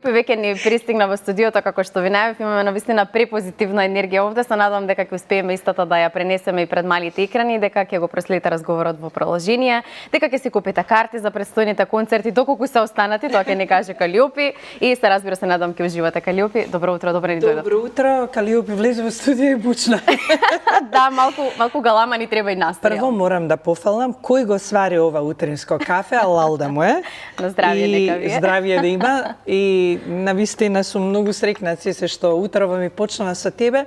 Калиопи веќе ни пристигна во студиото, како што ви најавив, имаме навистина препозитивна енергија овде. Се надевам дека ќе успееме истата да ја пренесеме и пред малите екрани, дека ќе го проследите разговорот во продолжение, дека ќе си купите карти за предстојните концерти, доколку се останати, тоа ќе ни каже Калиопи, и се разбира се надевам ќе уживате. Калиопи, добро утро, добро ни дојдов. Добро утро, Калиопи влезе во студио и бучна. Да, малку галама ни треба и нас. Прво морам да пофалам кој го свари ова утринско кафе, алал да му е. На здравје нека ви е. Здравје да има и навистина сум многу среќна се што утрово ми почнува со тебе.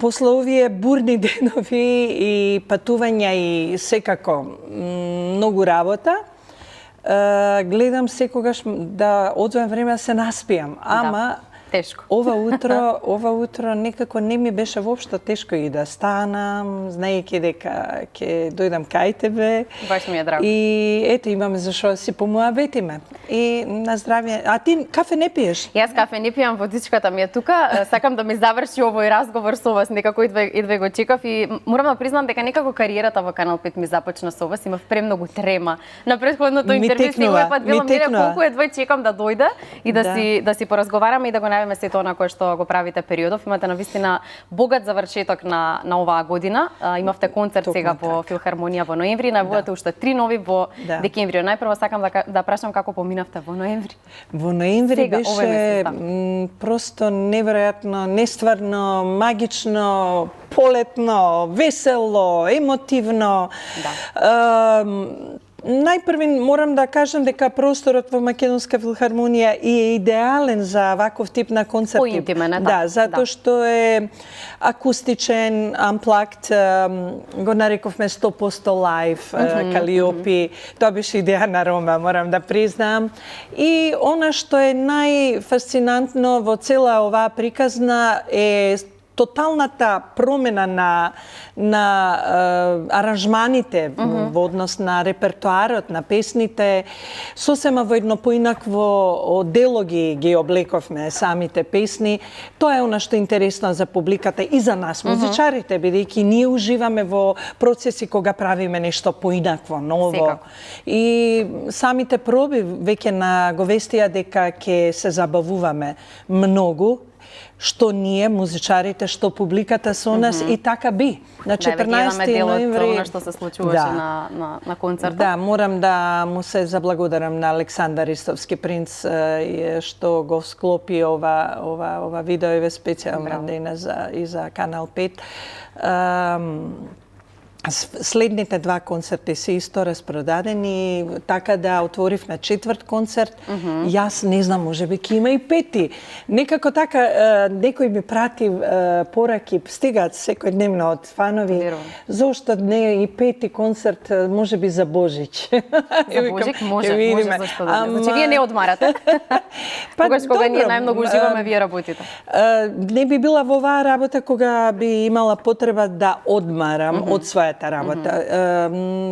После овие бурни денови и патувања и секако многу работа, гледам секогаш да одвојам време да се наспијам, ама тешко. Ова утро некако не ми беше воопшто тешко и да станам, знаејќи дека ќе дојдам кај тебе. Баш ми е драго. И ето имаме зашо да си помуабетиме. И на здравје. А ти кафе не пиеш? Јас кафе не пијам, водичката ми е тука. Сакам да ми заврши овој разговор со вас, некако идве го чекав и морам да признам дека некако кариерата во Канал 5 ми започна со вас. Имав премногу трема. На претходното интервју секој пат билам колку едва чекам да дојде и да си поразговараме и да го најавиме сето она кое што го правите периодов. Имате навистина богат завршеток на оваа година. Имавте концерт сега во Филхармонија во ноември, најавувате уште 3 нови во декември. Најпрво сакам да прашам како поминавте во ноември. Во ноември сега, беше просто неверојатно, нестварно, магично, полетно, весело, емотивно. Најпрви морам да кажам дека просторот во Македонска филхармонија е идеален за ваков тип на концерти. Поинтимен, да, затоа што е акустичен, unplugged, го нарековме 100% лайв, Калиопи. Тоа беше идеја на Рома, морам да признам. И она што е најфасцинантно во цела оваа приказна е тоталната промена на аранжманите во однос на репертоарот, на песните, сосема во едно поинакво дело ги облековме самите песни. Тоа е она што е интересно за публиката и за нас, музичарите, бидејќи ние уживаме во процеси кога правиме нешто поинакво, ново. Секако. И самите проби веќе наговестија дека ќе се забавуваме многу, што ние, музичарите, што публиката со нас и така би. На 14 ноември... Она што се случуваше на концертот. Да, морам да му се заблагодарам на Александар Истовски принц што го склопи ова видео еве специјално денес и за Канал 5. Следните два концерти се исто распродадени, така да отворив на четврт концерт. Јас не знам, можеби ќе има и пети. Некако така, некој ми прати пораки, стигаат секојдневно од фанови. Зошто не и пети концерт, можеби за Божич. За Божик може зашто да не. Значи, вие не одмарате. Тогаш кога ние најмногу уживаме, вие работите. Не би била во оваа работа кога би имала потреба да одмарам од своја работа.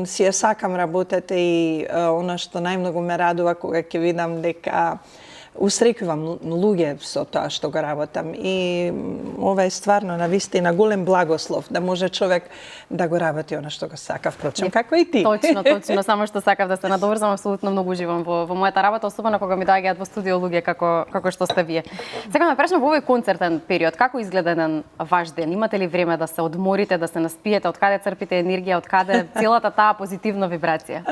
Си ја сакам работата и она што најмногу ме радува кога ќе видам дека усрекувам луѓе со тоа што го работам. И ова е стварно навистина голем благослов да може човек да го работи она што го сака, впрочем, како и ти. Точно, само што сакав да се надоврзам, апсолутно многу уживам во мојата работа, особено кога ми доаѓаат во студио луѓе како што сте вие. Сакам да прашам во овој концертен период, како изгледа еден ваш ден? Имате ли време да се одморите, да се наспиете, од каде црпите енергија, од каде целата таа позитивна вибрација?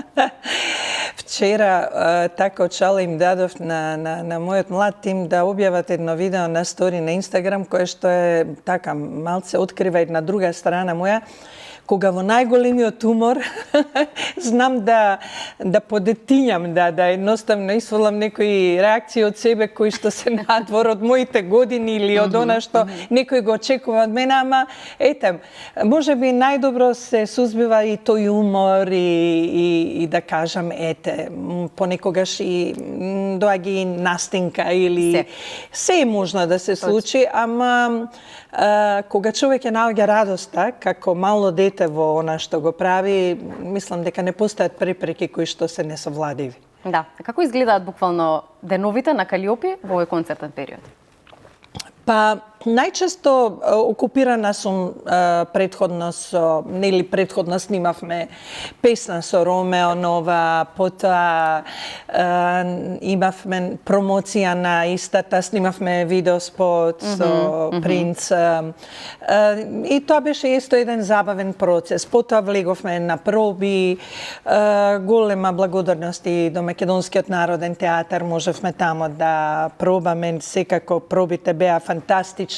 Вчера така очала им дадов на мојот млад тим да објават едно видео на стори на Инстаграм кое што е така малце открива една друга страна моја, кога во најголемиот умор знам да подетињам, да едноставно исфрлам некои реакции од себе кои што се надвор од моите години или од она што некој го очекува од мене, ама ете, можеби најдобро се сузбива и тој умор и да кажам, ете, понекогаш и доаѓа и настинка или се е можно да се случи, ама кога човек ја наоѓа радоста како мало дете во она што го прави, мислам дека не постојат препреки кои што се несовладиви. Да, како изгледаат буквално деновите на Калиопи во овој концертен период? Па, најчесто окупирана сум предходно снимавме песна со Ромео нова, потоа имавме промоција на истата, снимавме видеоспот со Принц. И тоа беше исто еден забавен процес. Потоа влеговме на проби, голема благодарност и до Македонскиот народен театар, можевме тамо да пробаме, секако пробите беа фантастични.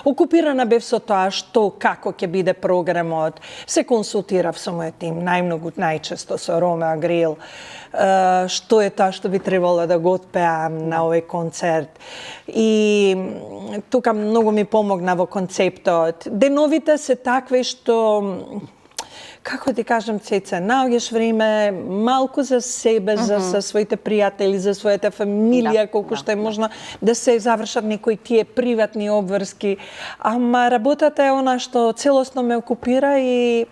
Окупирана бев со тоа што, како ќе биде програмот. Се консултирав со мојот тим, најчесто со Ромео Грил, што е тоа што би требало да го отпеам на овој концерт. И тука многу ми помогна во концептот. Деновите се такви што, како ти кажам, Цеца, наоѓаш време малку за себе, за своите пријатели, за својата фамилија, колку што е можно да се завршат некои тие приватни обврски. Ама работата е она што целосно ме окупира и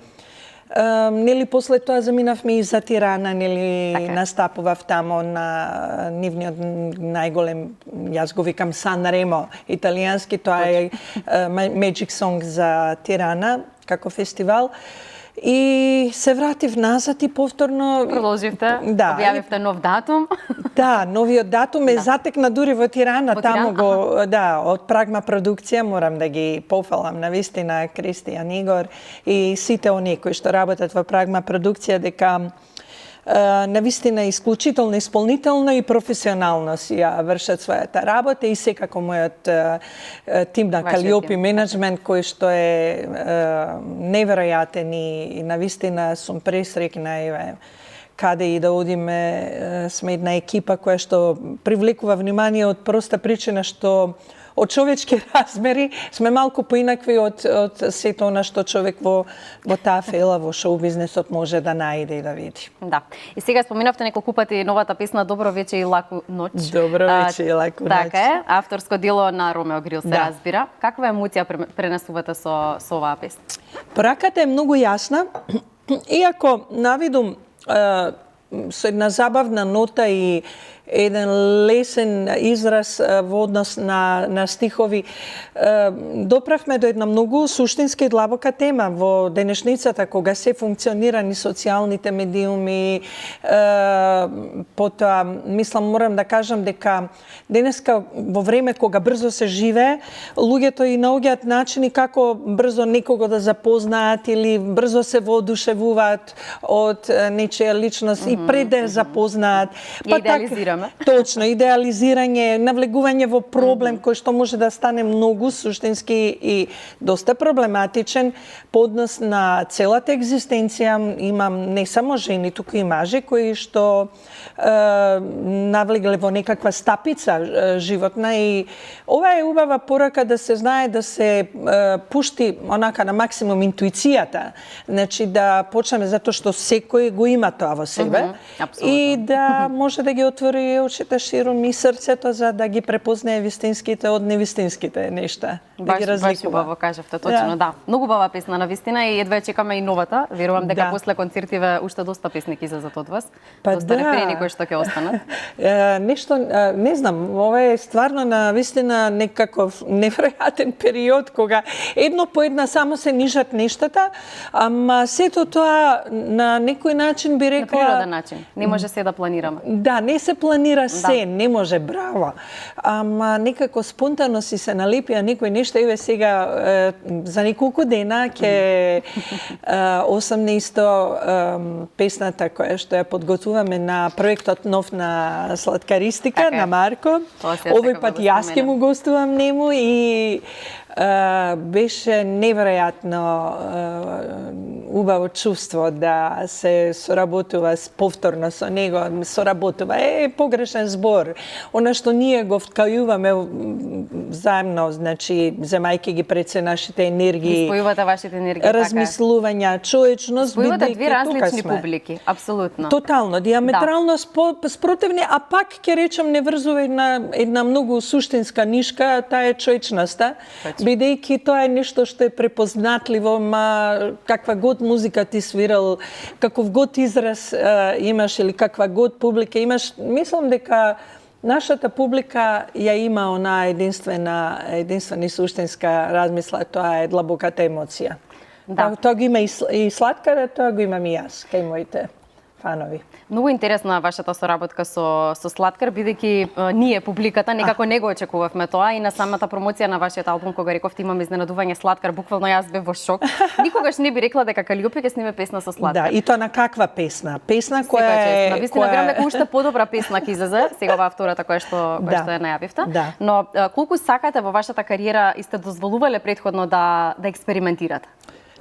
нели после тоа заминавме и за Тирана, нели настапував тамо на нивниот најголем, јас го викам Сан Ремо, италијански, тоа е Magic Song за Тирана, како фестивал. И се вратив назад и повторно... Продолживте, објавивте нов датум. Да, новиот датум е затекна дури во Тирана, таму го, од Прагма продукција, морам да ги пофалам навистина Кристијан, Игор и сите оние кои што работат во Прагма продукција, дека навистина исклучително исполнително и професионално си ја вршат својата работа и секако мојот тим на Калиопи менеджмент кој што е неверојатен и навистина сум пресрекна и каде и да одиме сме една екипа која што привлекува внимание од проста причина што од човечки размери сме малку поинакви од сето она што човек во таа фела, во шоу бизнесот може да најде и да види. Да. И сега споминавте неколку пати новата песна Добро вече и лаку ноќ. Добро вече и лаку ноќ. Така е, авторско дело на Ромео Грил се разбира. Каква емоција пренесувате со оваа песна? Пораката е многу јасна, иако навидум со една забавна нота и еден лесен израз во однос на стихови. Доправме до една многу суштинска и длабока тема во денешницата, кога се функционира ни социјалните медиуми. Потоа, мислам, морам да кажам дека денеска во време кога брзо се живее, луѓето и наоѓаат начини како брзо некого да запознаат или брзо се воодушевуваат од нечија личност и пред да ја запознаат. Ја идеализираме. Точно, идеализирање, навлегување во проблем кој што може да стане многу суштински и доста проблематичен по однос на целата екзистенција. Имам не само жени, туку и мажи кои што навлегле во некаква стапица животна и ова е убава порака да се знае да се пушти онака на максимум интуицијата. Значи да почнеме затоа што секој го има тоа во себе и да може да ги отвори очите широм и срцето за да ги препознае вистинските од невистинските нешта. Да ги разликува. Баш убаво кажавте, точно, да. Многу убава песна навистина и едва чекаме и новата. Верувам дека после концертиве уште доста песни ќе излезат од вас. Доста рефрени кои што ќе останат. Нешто, не знам, ова е стварно навистина некаков неверојатен период кога едно по една само се нижат нештата, ама сето тоа на некој начин би рекла... На природен начин. Не може се да планираме. Да, не се планира се, не може, браво. Ама некако спонтано си се налепија некои нешта. Еве сега за неколку дена ќе 18 песната која што ја подготвуваме на проектот нов на Сладкаристика на Марко. Овој пат јас ќе му гостувам нему и беше неверојатно убаво чувство да се соработува повторно со него. Соработува е погрешен збор. Она што ние го вткајуваме заедно, значи земајќи ги пред се нашите енергии. Спојувате вашите енергии, размислувања, човечност, бидејќи две различни публики, апсолутно. Тотално, диаметрално спротивни, а пак ќе речам не врзува една многу суштинска нишка, таа е човечноста. Бидејќи тоа е нешто што е препознатливо, ма каква год музика ти свирал, каков год израз имаш или каква год публика имаш, мислам дека нашата публика ја има она единствена и суштинска размисла, тоа е длабоката емоција. Да. Тоа го има и Слаткар, тоа го имам и јас, кај моите фанови. Многу интересна вашата соработка со Слаткар, бидејќи ние, публиката, некако не го очекувавме тоа и на самата промоција на вашиот албум, кога рековте имаме изненадување Слаткар, буквално јас бев во шок. Никогаш не би рекла дека Калиопи ќе сниме песна со Слаткар. Да, и тоа на каква песна? Песна која е... Навистина верувам дека уште подобра песна ќе излезе, сега оваа втората која што ја најавивте. Да. Но колку сакате во вашата кариера и сте дозволувале претходно да експериментирате?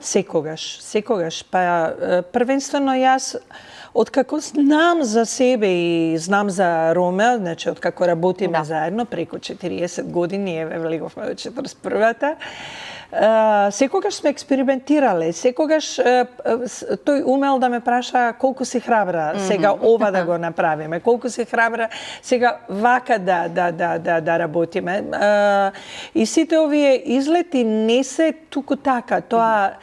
Секогаш. Па првенствено јас откако знам за себе и знам за Ромео, значи откако работиме заедно преку 40 години, еве влеговме во 41-та, секогаш сме експериментирале, секогаш тој умел да ме праша колку си храбра сега ова да го направиме, колку си храбра сега вака да работиме. И сите овие излети не се туку така, тоа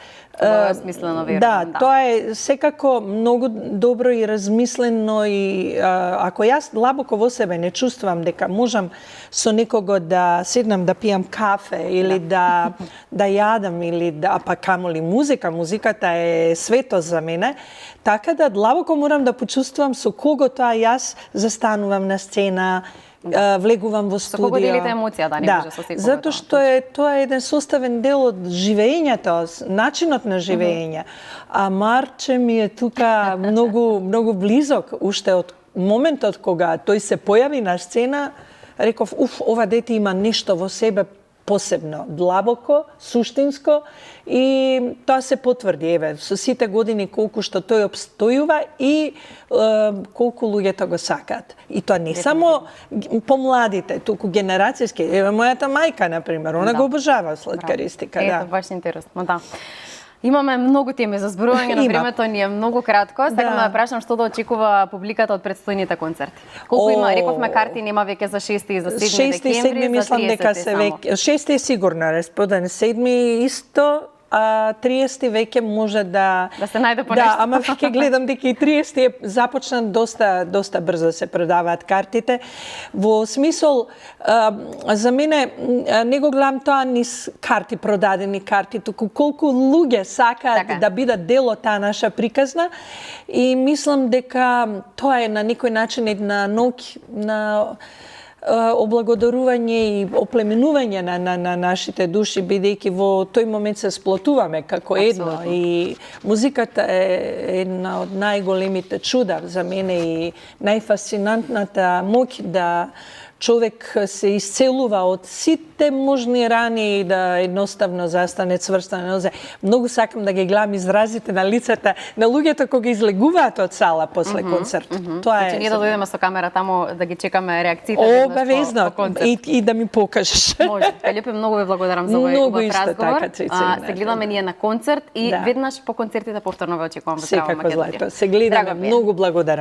смислено, верувам. Да, тоа е секако многу добро и размислено и ако јас длабоко во себе не чувствувам дека можам со некого да седнам да пијам кафе или да јадам или да па камоли музиката е свето за мене, така да длабоко морам да почувствувам со кого тоа јас застанувам на сцена, влегувам во студио. Со кого делите емоција, да, не може со секого. Затоа што тоа е еден составен дел од живеењето, начинот на живеење. А Марче ми е тука многу близок уште од моментот кога тој се појави на сцена, реков, ова дете има нешто во себе посебно, длабоко, суштинско и тоа се потврди, еве, со сите години колку што тој обстојува и колку луѓето го сакаат. И тоа не само помладите, туку генерацијски. Еве, мојата мајка, например, она го обожава сладкаристика. Ето, баш интересно, да. Имаме многу теми за зборување, но времето ни е многу кратко. Сакам да прашам што да очекува публиката од претстојните концерти. Колку има, рековме карти, нема веќе за 6 и за 7 декември, за 30 само. 6 е сигурно, респоден 7 исто, а 30 веќе може да се најде по нешто. Да, ама ќе гледам дека и 30 е започна доста брзо се продаваат картите. Во смисол за мене не го гледам тоа низ карти, продадени карти, туку колку луѓе сакаат да бидат дел од таа наша приказна и мислам дека тоа е на некој начин една ноќ на облагодарување и оплеменување на нашите души, бидејќи во тој момент се сплотуваме како едно. И музиката е една од најголемите чуда за мене и најфасцинантната моќ да човек се исцелува од сите можни рани и да едноставно застане цврста на нозе. Многу сакам да ги гледам изразите на лицата на луѓето кога излегуваат од сала после концерт. Тоа е. Ние да дојдеме со камера таму да ги чекаме реакциите обавезно по концерт. И да ми покажеш. Може. Калиопи, многу ви благодарам за овој разговор. Се гледаме ние на концерт и веднаш по концертите повторно ве очекувам во Здрава Македонија. Секако злато. Се гледаме, многу благодарам.